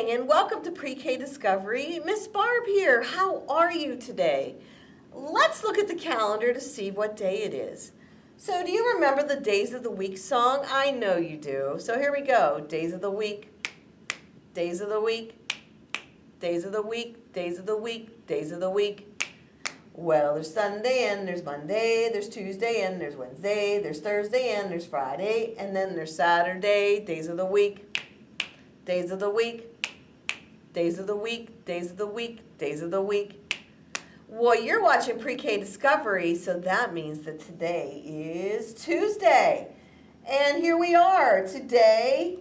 morning and welcome to Pre-K Discovery. Miss Barb here. How are you today? Let's look at the calendar to see what day it is. So do you remember the Days of the Week song? I know you do. So here we go. Days of the week, days of the week, days of the week, days of the week, days of the week. Well, there's Sunday and there's Monday, there's Tuesday and there's Wednesday, there's Thursday and there's Friday, and then there's Saturday, days of the week. Days of the week, days of the week, days of the week, days of the week. Well, you're watching Pre-K Discovery, so that means that today is Tuesday. And here we are. Today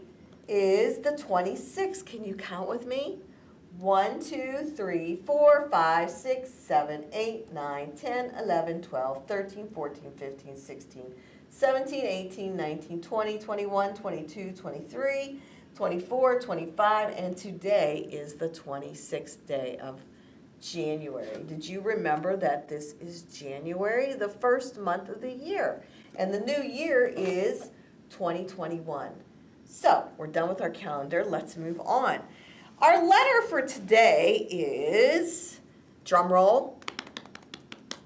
is the 26th. Can you count with me? 1, 2, 3, 4, 5, 6, 7, 8, 9, 10, 11, 12, 13, 14, 15, 16, 17, 18, 19, 20, 21, 22, 23, 24, 25, and today is the 26th day of January. Did you remember that this is January, the first month of the year? And the new year is 2021. So, we're done with our calendar. Let's move on. Our letter for today is, drum roll,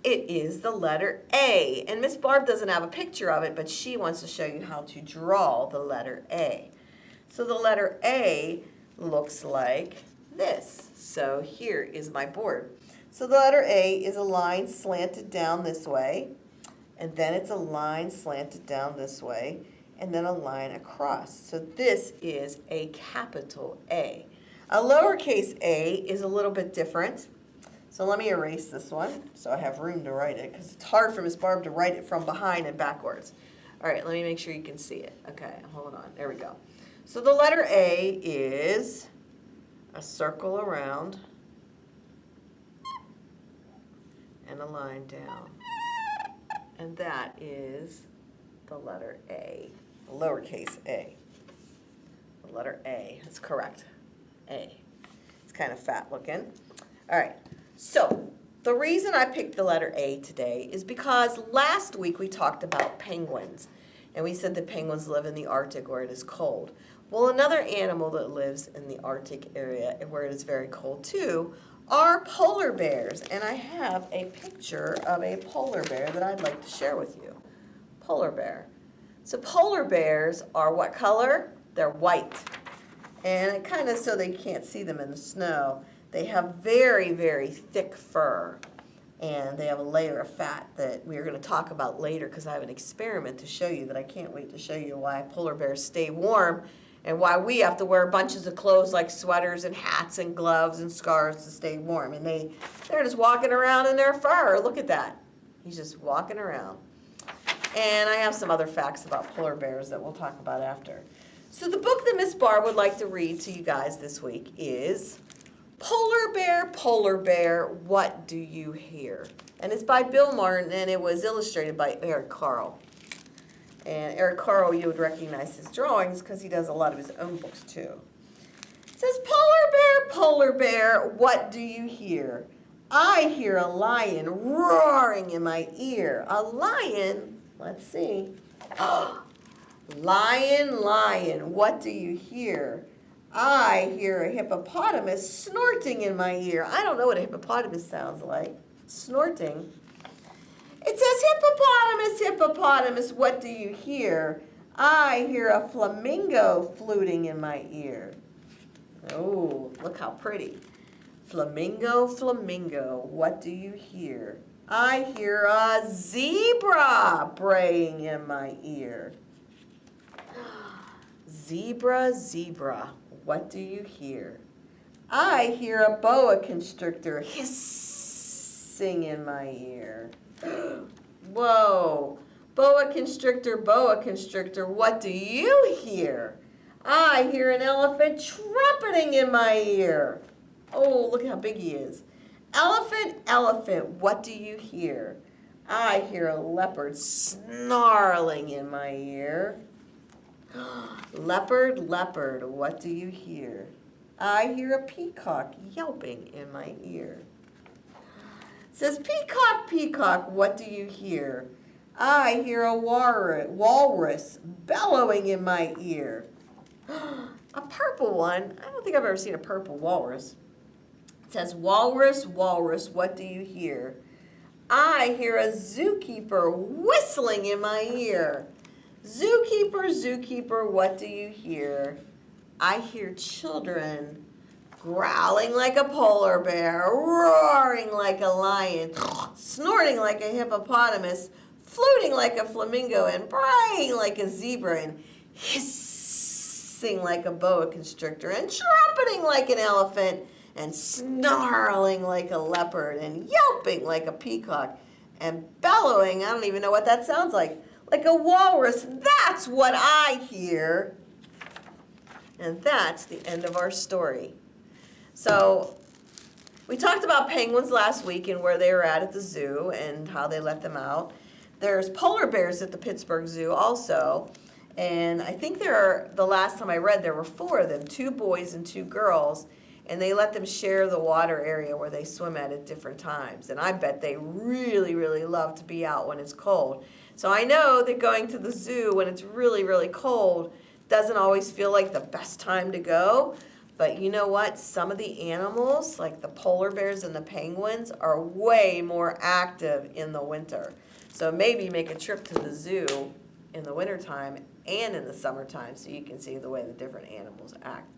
it is the letter A. And Miss Barb doesn't have a picture of it, but she wants to show you how to draw the letter A. So the letter A looks like this. So here is my board. So the letter A is a line slanted down this way, and then it's a line slanted down this way, and then a line across. So this is a capital A. A lowercase a is a little bit different. So let me erase this one so I have room to write it, because it's hard for Miss Barb to write it from behind and backwards. All right, let me make sure you can see it. Okay, hold on. There we go. So the letter A is a circle around and a line down. And that is the letter A, lowercase a. The letter A, that's correct, A. It's kind of fat looking. All right, so the reason I picked the letter A today is because last week we talked about penguins. And we said that penguins live in the Arctic where it is cold. Well, another animal that lives in the Arctic area where it is very cold too are polar bears. And I have a picture of a polar bear that I'd like to share with you. Polar bear. So polar bears are what color? They're white. And it kind of so they can't see them in the snow. They have very, very thick fur. And they have a layer of fat that we're going to talk about later because I have an experiment to show you that I can't wait to show you why polar bears stay warm and why we have to wear bunches of clothes like sweaters and hats and gloves and scarves to stay warm. And they're just walking around in their fur. Look at that. He's just walking around. And I have some other facts about polar bears that we'll talk about after. So the book that Miss Barb would like to read to you guys this week is Polar Bear, What Do You Hear? And it's by Bill Martin, and it was illustrated by Eric Carle. And Eric Carle, you would recognize his drawings because he does a lot of his own books too. It says, Polar Bear, what do you hear? I hear a lion roaring in my ear. A lion, let's see. Lion, what do you hear? I hear a hippopotamus snorting in my ear. I don't know what a hippopotamus sounds like. Snorting. It says, hippopotamus, what do you hear? I hear a flamingo fluting in my ear. Oh, look how pretty. Flamingo, what do you hear? I hear a zebra braying in my ear. Zebra, what do you hear? I hear a boa constrictor hissing in my ear. Whoa, boa constrictor, what do you hear? I hear an elephant trumpeting in my ear. Oh, look how big he is. Elephant, what do you hear? I hear a leopard snarling in my ear. Leopard, what do you hear? I hear a peacock yelping in my ear. It says, peacock, what do you hear? I hear a walrus bellowing in my ear. a purple one. I don't think I've ever seen a purple walrus. It says, walrus, walrus, what do you hear? I hear a zookeeper whistling in my ear. Zookeeper, zookeeper, what do you hear? I hear children growling like a polar bear, roaring like a lion, snorting like a hippopotamus, fluting like a flamingo, and braying like a zebra, and hissing like a boa constrictor, and trumpeting like an elephant, and snarling like a leopard, and yelping like a peacock, and bellowing, I don't even know what that sounds like a walrus. That's what I hear. And that's the end of our story. So we talked about penguins last week and where they were at the zoo and how they let them out. There's polar bears at the Pittsburgh Zoo also. And I think the last time I read, there were 4 of them, 2 boys and 2 girls. And they let them share the water area where they swim at different times. And I bet they really, really love to be out when it's cold. So I know that going to the zoo when it's really, really cold doesn't always feel like the best time to go. But you know what? Some of the animals, like the polar bears and the penguins, are way more active in the winter. So maybe make a trip to the zoo in the wintertime and in the summertime so you can see the way the different animals act.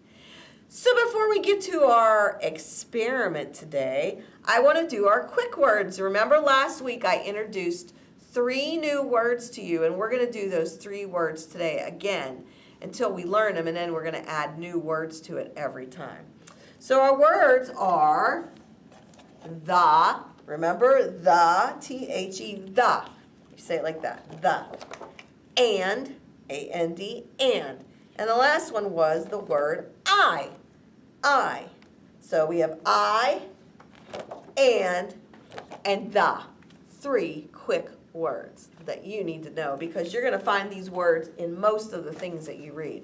So before we get to our experiment today, I want to do our quick words. Remember last week I introduced 3 new words to you, and we're going to do those 3 words today again until we learn them, and then we're going to add new words to it every time. So our words are the, remember the, T-H-E, the. You say it like that, the. And, A-N-D, and. And the last one was the word I. So we have I, and the. 3 quick words that you need to know because you're going to find these words in most of the things that you read.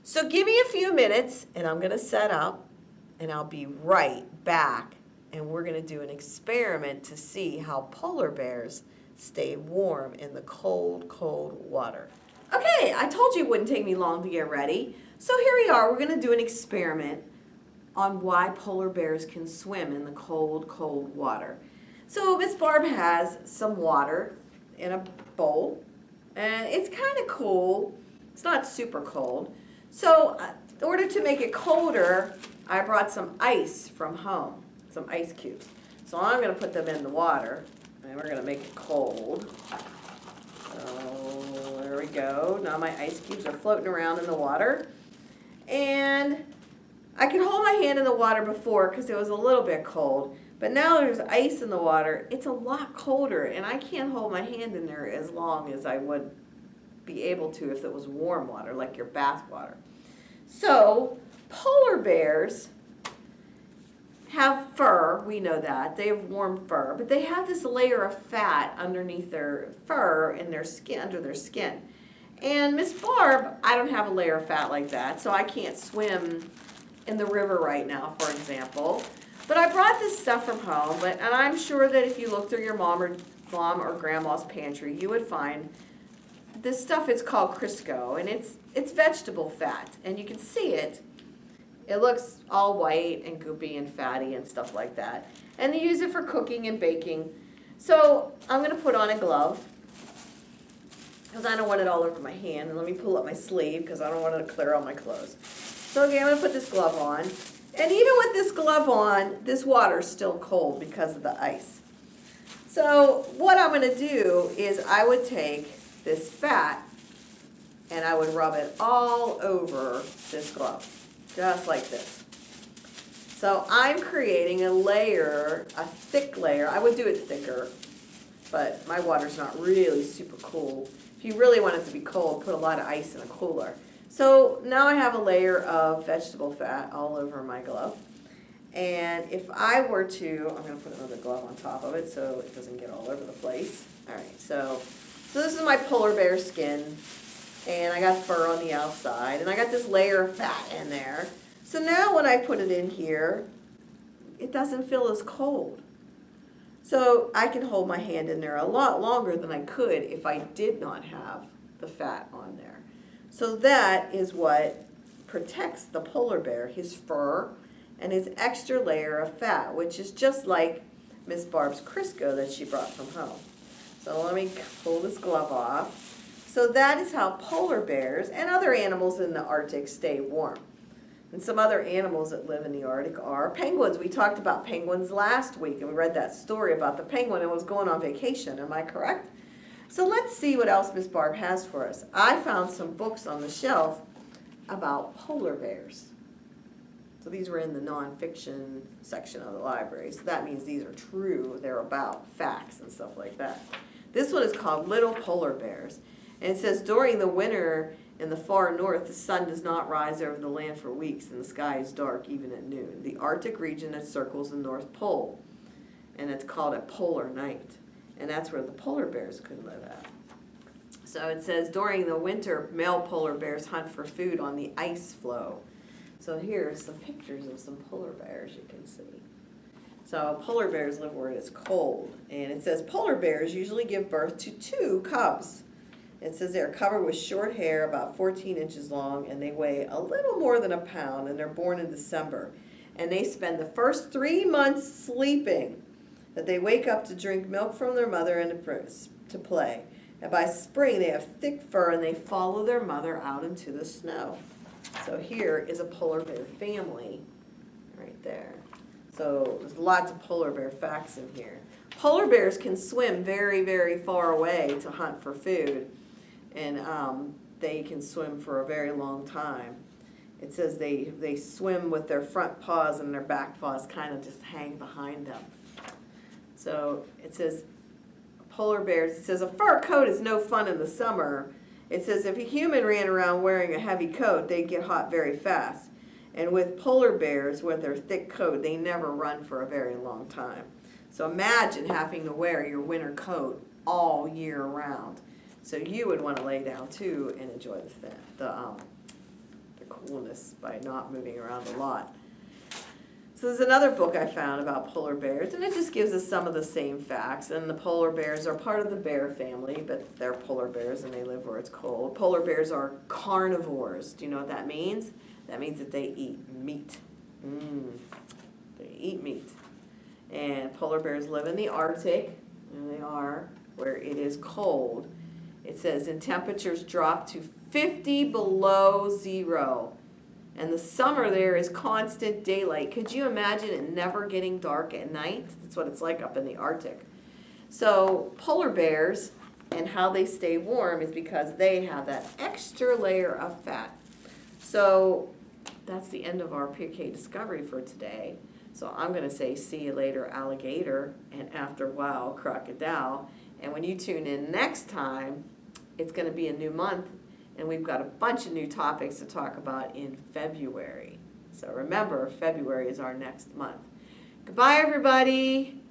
So give me a few minutes and I'm going to set up and I'll be right back and we're going to do an experiment to see how polar bears stay warm in the cold, cold water. Okay, I told you it wouldn't take me long to get ready. So here we are. We're going to do an experiment on why polar bears can swim in the cold, cold water. So Miss Barb has some water in a bowl, and it's kind of cool. It's not super cold. So in order to make it colder, I brought some ice from home, some ice cubes. So I'm going to put them in the water, and we're going to make it cold. So there we go. Now my ice cubes are floating around in the water. And I could hold my hand in the water before because it was a little bit cold. But now there's ice in the water. It's a lot colder, and I can't hold my hand in there as long as I would be able to if it was warm water, like your bath water. So polar bears have fur. We know that. They have warm fur, but they have this layer of fat underneath their fur and their skin, under their skin. And Miss Barb, I don't have a layer of fat like that, so I can't swim in the river right now, for example. But I brought this stuff from home, and I'm sure that if you look through your mom or grandma's pantry, you would find this stuff. It's called Crisco, and it's vegetable fat, and you can see it. It looks all white and goopy and fatty and stuff like that. And they use it for cooking and baking. So I'm going to put on a glove because I don't want it all over my hand. And let me pull up my sleeve because I don't want it to clear all my clothes. So again, I'm going to put this glove on. And even with this glove on, this water is still cold because of the ice. So what I'm going to do is I would take this fat and I would rub it all over this glove, just like this. So I'm creating a layer, a thick layer. I would do it thicker, but my water's not really super cool. If you really want it to be cold, put a lot of ice in a cooler. So now I have a layer of vegetable fat all over my glove. And if I were to, I'm going to put another glove on top of it so it doesn't get all over the place. All right, so this is my polar bear skin. And I got fur on the outside. And I got this layer of fat in there. So now when I put it in here, it doesn't feel as cold. So I can hold my hand in there a lot longer than I could if I did not have the fat on there. So that is what protects the polar bear, his fur and his extra layer of fat, which is just like Miss Barb's Crisco that she brought from home. So let me pull this glove off. So that is how polar bears and other animals in the Arctic stay warm. And some other animals that live in the Arctic are penguins. We talked about penguins last week, and we read that story about the penguin that was going on vacation. Am I correct? So let's see what else Miss Barb has for us. I found some books on the shelf about polar bears. So these were in the nonfiction section of the library. So that means these are true. They're about facts and stuff like that. This one is called Little Polar Bears. And it says, during the winter in the far north, the sun does not rise over the land for weeks, and the sky is dark even at noon. The Arctic region that circles the North Pole, and it's called a polar night. And that's where the polar bears could live at. So it says, during the winter, male polar bears hunt for food on the ice floe. So here's some pictures of some polar bears you can see. So polar bears live where it's cold. And it says polar bears usually give birth to 2 cubs. It says they're covered with short hair, about 14 inches long, and they weigh a little more than a pound, and they're born in December. And they spend the first 3 months sleeping. That they wake up to drink milk from their mother and to play. And by spring, they have thick fur, and they follow their mother out into the snow. So here is a polar bear family right there. So there's lots of polar bear facts in here. Polar bears can swim very, very far away to hunt for food. And they can swim for a very long time. It says they swim with their front paws, and their back paws kind of just hang behind them. So it says polar bears, it says a fur coat is no fun in the summer. It says if a human ran around wearing a heavy coat, they'd get hot very fast. And with polar bears, with their thick coat, they never run for a very long time. So imagine having to wear your winter coat all year round. So you would want to lay down too and enjoy the coolness by not moving around a lot. So there's another book I found about polar bears, and it just gives us some of the same facts. And the polar bears are part of the bear family, but they're polar bears and they live where it's cold. Polar bears are carnivores. Do you know what that means? That means that they eat meat. They eat meat. And polar bears live in the Arctic, and they are where it is cold. It says, and temperatures drop to 50 below zero. And the summer there is constant daylight. Could you imagine it never getting dark at night? That's what it's like up in the Arctic. So polar bears and how they stay warm is because they have that extra layer of fat. So that's the end of our PK Discovery for today. So I'm going to say see you later, alligator, and after a while, crocodile. And when you tune in next time, it's going to be a new month, and we've got a bunch of new topics to talk about in February. So remember, February is our next month. Goodbye, everybody.